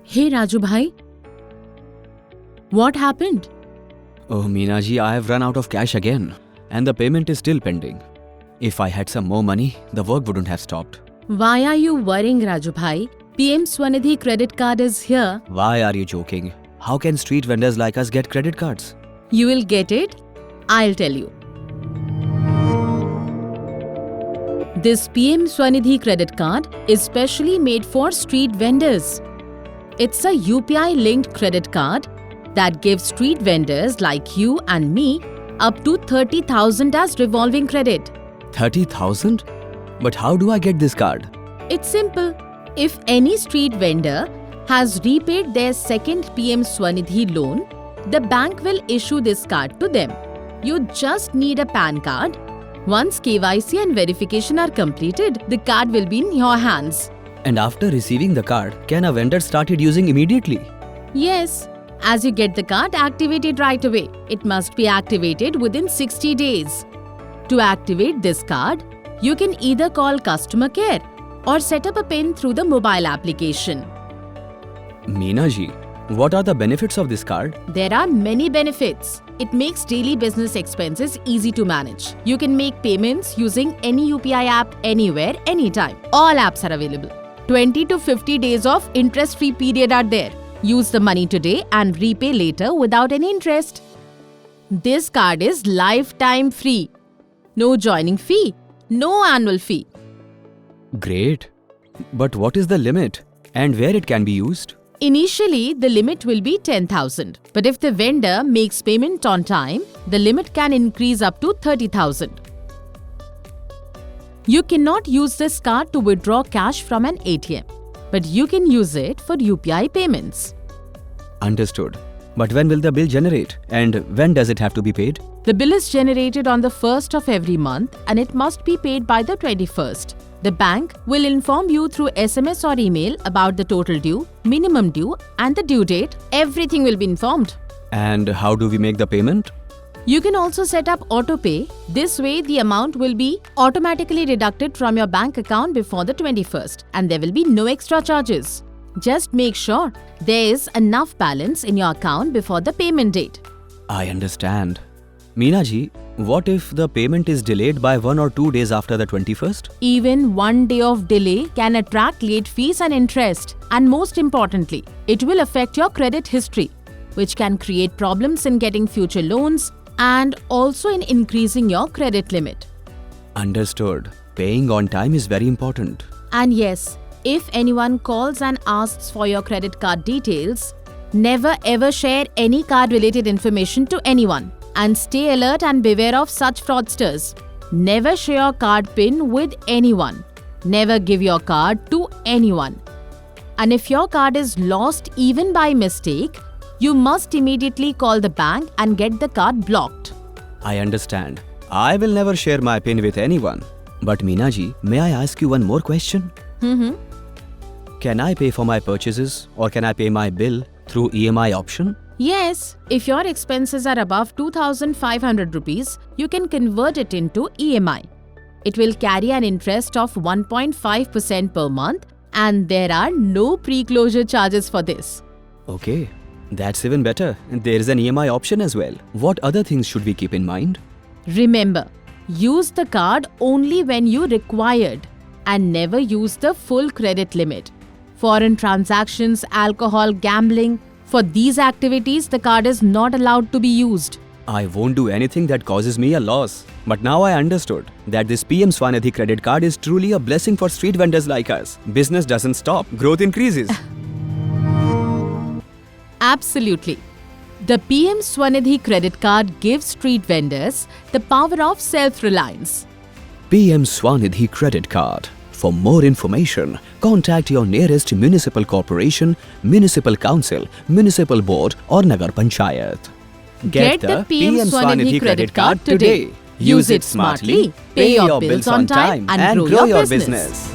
Hey Raju bhai, what happened? Oh, Meena ji, I have run out of cash again, and the payment is still pending. If I had some more money, the work wouldn't have stopped. Why are you worrying, Raju bhai? PM Swanidhi credit card is here. Why are you joking? How can street vendors like us get credit cards? You will get it. I'll tell you. This PM Swanidhi credit card is specially made for street vendors. It's a UPI linked credit card that gives street vendors like you and me up to 30,000 as revolving credit. 30,000? But how do I get this card? It's simple. If any street vendor has repaid their second PM Swanidhi loan, the bank will issue this card to them. You just need a PAN card. Once KYC and verification are completed, the card will be in your hands. And after receiving the card, can a vendor start it using immediately? Yes, as you get the card, activate it right away. It must be activated within 60 days. To activate this card, you can either call customer care or set up a PIN through the mobile application. Meena ji, what are the benefits of this card? There are many benefits. It makes daily business expenses easy to manage. You can make payments using any UPI app anywhere, anytime. All apps are available. 20 to 50 days of interest-free period are there. Use the money today and repay later without any interest. This card is lifetime free. No joining fee, no annual fee. Great. But what is the limit and where it can be used? Initially, the limit will be 10,000. But if the vendor makes payment on time, the limit can increase up to 30,000. You cannot use this card to withdraw cash from an ATM, but you can use it for UPI payments. Understood. But when will the bill generate and when does it have to be paid? The bill is generated on the 1st of every month and it must be paid by the 21st. The bank will inform you through SMS or email about the total due, minimum due and the due date. Everything will be informed. And how do we make the payment? You can also set up autopay. This way, the amount will be automatically deducted from your bank account before the 21st and there will be no extra charges. Just make sure there is enough balance in your account before the payment date. I understand. Meena ji, what if the payment is delayed by 1 or 2 days after the 21st? Even 1 day of delay can attract late fees and interest. And most importantly, it will affect your credit history, which can create problems in getting future loans and also in increasing your credit limit. Understood. Paying on time is very important. And yes, if anyone calls and asks for your credit card details, never ever share any card related information to anyone. And stay alert and beware of such fraudsters. Never share your card PIN with anyone. Never give your card to anyone. And if your card is lost even by mistake, you must immediately call the bank and get the card blocked. I understand. I will never share my PIN with anyone. But Meena ji, may I ask you one more question? Can I pay for my purchases or can I pay my bill through EMI option? Yes, if your expenses are above 2,500 rupees, you can convert it into EMI. It will carry an interest of 1.5% per month and there are no pre-closure charges for this. Okay, that's even better. There is an EMI option as well. What other things should we keep in mind? Remember, use the card only when you required and never use the full credit limit. Foreign transactions, alcohol, gambling, for these activities, the card is not allowed to be used. I won't do anything that causes me a loss. But now I understood that this PM Swanidhi credit card is truly a blessing for street vendors like us. Business doesn't stop, growth increases. Absolutely. The PM Swanidhi credit card gives street vendors the power of self-reliance. PM Swanidhi credit card. For more information, contact your nearest municipal corporation, municipal council, municipal board or Nagar Panchayat. Get the PM Swanidhi credit card today. Use it smartly, pay your bills on time and grow your business.